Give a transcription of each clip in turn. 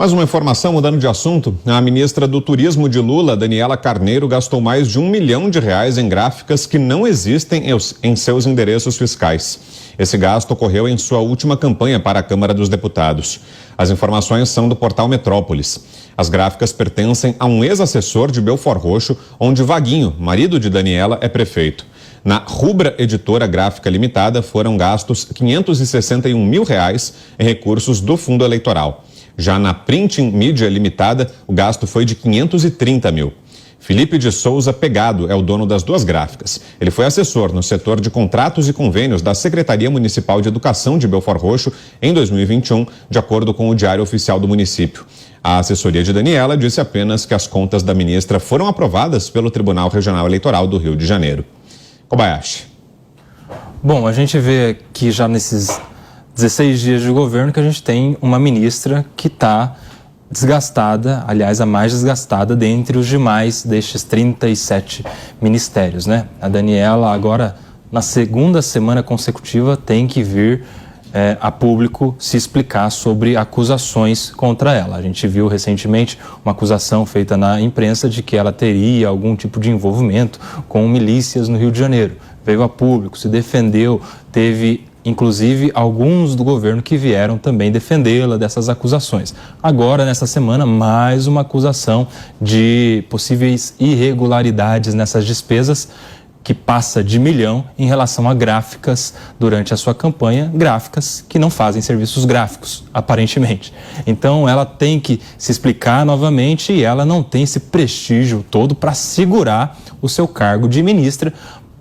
Mais uma informação, mudando de assunto, a ministra do Turismo de Lula, Daniela Carneiro, gastou mais de R$1 milhão em gráficas que não existem em seus endereços fiscais. Esse gasto ocorreu em sua última campanha para a Câmara dos Deputados. As informações são do portal Metrópolis. As gráficas pertencem a um ex-assessor de Belford Roxo, onde Vaguinho, marido de Daniela, é prefeito. Na Rubra Editora Gráfica Limitada foram gastos R$561 mil em recursos do fundo eleitoral. Já na Printing Media Limitada, o gasto foi de R$530 mil. Felipe de Souza Pegado é o dono das duas gráficas. Ele foi assessor no setor de contratos e convênios da Secretaria Municipal de Educação de Belford Roxo em 2021, de acordo com o Diário Oficial do município. A assessoria de Daniela disse apenas que as contas da ministra foram aprovadas pelo Tribunal Regional Eleitoral do Rio de Janeiro. Kobayashi. Bom, a gente vê que já nesses 16 dias de governo que a gente tem uma ministra que está desgastada, aliás, a mais desgastada dentre os demais destes 37 ministérios, né? A Daniela agora, na segunda semana consecutiva, tem que vir a público se explicar sobre acusações contra ela. A gente viu recentemente uma acusação feita na imprensa de que ela teria algum tipo de envolvimento com milícias no Rio de Janeiro. Veio a público, se defendeu, teve inclusive alguns do governo que vieram também defendê-la dessas acusações. Agora, nessa semana, mais uma acusação de possíveis irregularidades nessas despesas, que passa de R$1 milhão em relação a gráficas durante a sua campanha, gráficas que não fazem serviços gráficos, aparentemente. Então, ela tem que se explicar novamente e ela não tem esse prestígio todo para segurar o seu cargo de ministra.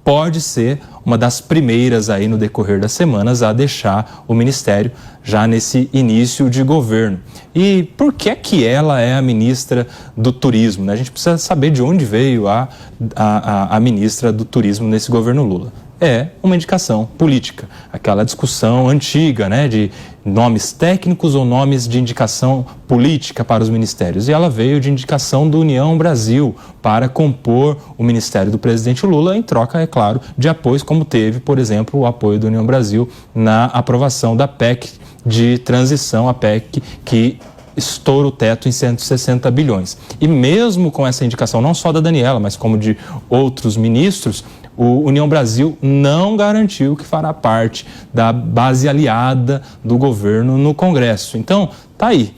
Pode ser uma das primeiras aí no decorrer das semanas a deixar o ministério já nesse início de governo. E por que é que ela é a ministra do Turismo, né? A gente precisa saber de onde veio a ministra do Turismo nesse governo Lula. É uma indicação política, aquela discussão antiga, né, de nomes técnicos ou nomes de indicação política para os ministérios. E ela veio de indicação do União Brasil para compor o ministério do presidente Lula, em troca, é claro, de apoios, como teve, por exemplo, o apoio do União Brasil na aprovação da PEC de transição, a PEC que estoura o teto em 160 bilhões. E mesmo com essa indicação, não só da Daniela, mas como de outros ministros, o União Brasil não garantiu que fará parte da base aliada do governo no Congresso. Então, tá aí,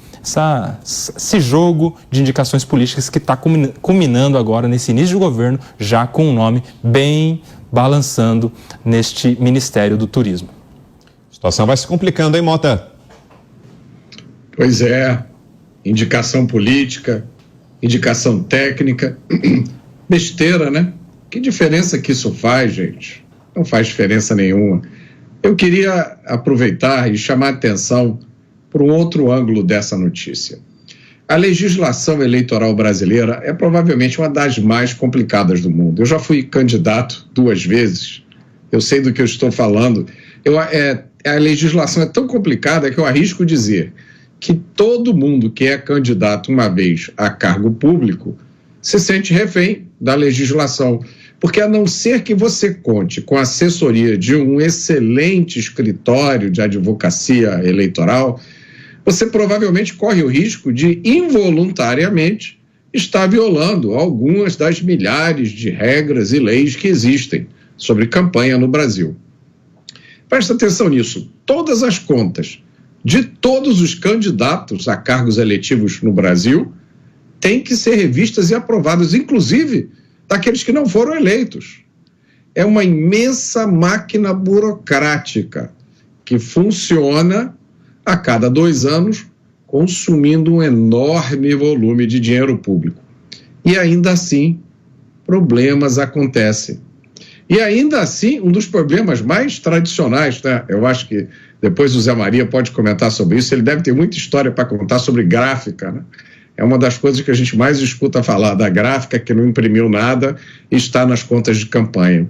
esse jogo de indicações políticas que está culminando agora nesse início de governo, já com um nome bem balançando neste Ministério do Turismo. A situação vai se complicando, hein, Mota? Pois é, indicação política, indicação técnica, besteira, né? Que diferença que isso faz, gente? Não faz diferença nenhuma. Eu queria aproveitar e chamar a atenção para um outro ângulo dessa notícia. A legislação eleitoral brasileira é provavelmente uma das mais complicadas do mundo. Eu já fui candidato 2 vezes, eu sei do que eu estou falando. A legislação é tão complicada que eu arrisco dizer que todo mundo que é candidato uma vez a cargo público se sente refém da legislação. Porque a não ser que você conte com a assessoria de um excelente escritório de advocacia eleitoral, você provavelmente corre o risco de, involuntariamente, estar violando algumas das milhares de regras e leis que existem sobre campanha no Brasil. Presta atenção nisso. Todas as contas de todos os candidatos a cargos eletivos no Brasil têm que ser revistas e aprovadas, inclusive daqueles que não foram eleitos. É uma imensa máquina burocrática que funciona a cada 2 anos, consumindo um enorme volume de dinheiro público. E ainda assim, problemas acontecem. E ainda assim, um dos problemas mais tradicionais, né? Eu acho que depois o Zé Maria pode comentar sobre isso, ele deve ter muita história para contar sobre gráfica, né? É uma das coisas que a gente mais escuta falar, da gráfica que não imprimiu nada e está nas contas de campanha.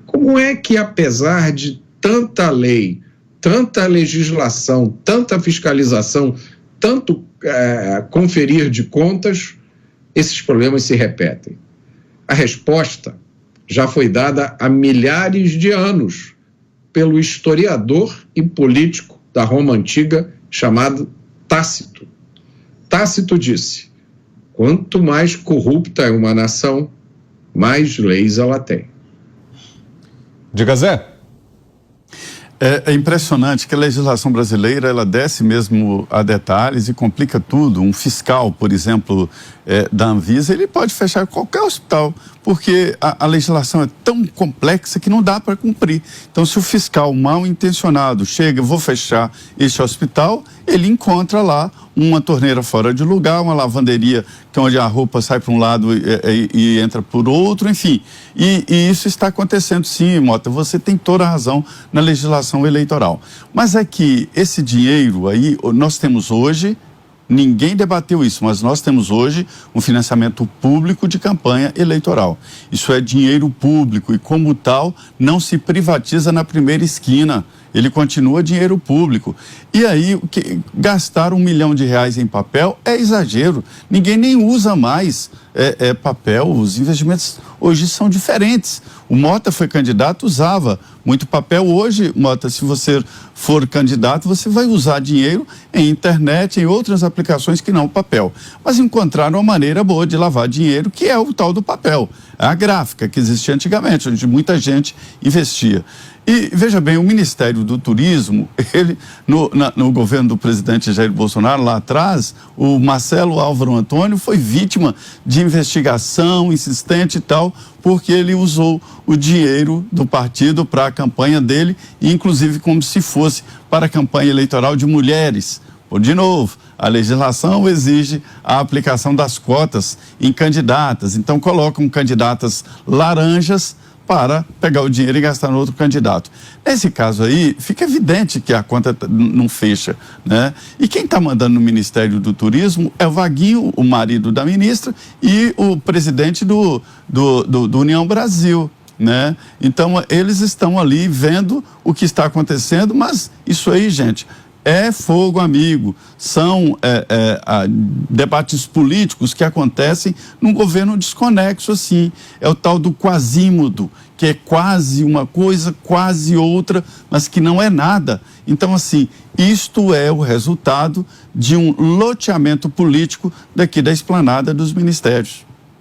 Como é que, apesar de tanta lei, tanta legislação, tanta fiscalização, tanto conferir de contas, esses problemas se repetem? A resposta já foi dada há milhares de anos pelo historiador e político da Roma Antiga chamado Tácito. Tácito disse: quanto mais corrupta é uma nação, mais leis ela tem. Diga, Zé. É impressionante que a legislação brasileira, ela desce mesmo a detalhes e complica tudo. Um fiscal, por exemplo, da Anvisa, ele pode fechar qualquer hospital, porque a legislação é tão complexa que não dá para cumprir. Então, se o fiscal mal intencionado chega, vou fechar este hospital, ele encontra lá uma torneira fora de lugar, uma lavanderia que é onde a roupa sai para um lado e entra por outro, enfim. E isso está acontecendo sim, Mota, você tem toda a razão na legislação eleitoral. Mas é que esse dinheiro aí, nós temos hoje, ninguém debateu isso, mas nós temos hoje um financiamento público de campanha eleitoral. Isso é dinheiro público e, como tal, não se privatiza na primeira esquina. Ele continua dinheiro público. E aí, gastar R$1 milhão em papel é exagero. Ninguém nem usa mais papel. Os investimentos hoje são diferentes. O Mota foi candidato, usava muito papel. Hoje, Mota, se você for candidato, você vai usar dinheiro em internet, em outras aplicações que não o papel. Mas encontraram uma maneira boa de lavar dinheiro, que é o tal do papel. A gráfica que existia antigamente, onde muita gente investia. E, veja bem, o Ministério do Turismo, ele, no governo do presidente Jair Bolsonaro, lá atrás, o Marcelo Álvaro Antônio foi vítima de investigação insistente e tal, porque ele usou o dinheiro do partido para a campanha dele, inclusive como se fosse para a campanha eleitoral de mulheres. De novo, a legislação exige a aplicação das cotas em candidatas, então colocam candidatas laranjas para pegar o dinheiro e gastar no outro candidato. Nesse caso aí, fica evidente que a conta não fecha, né? E quem está mandando no Ministério do Turismo é o Vaguinho, o marido da ministra, e o presidente do União Brasil, né? Então, eles estão ali vendo o que está acontecendo, mas isso aí, gente, é fogo amigo, são debates políticos que acontecem num governo desconexo assim, é o tal do quasímodo, que é quase uma coisa, quase outra, mas que não é nada. Então assim, isto é o resultado de um loteamento político daqui da esplanada dos ministérios.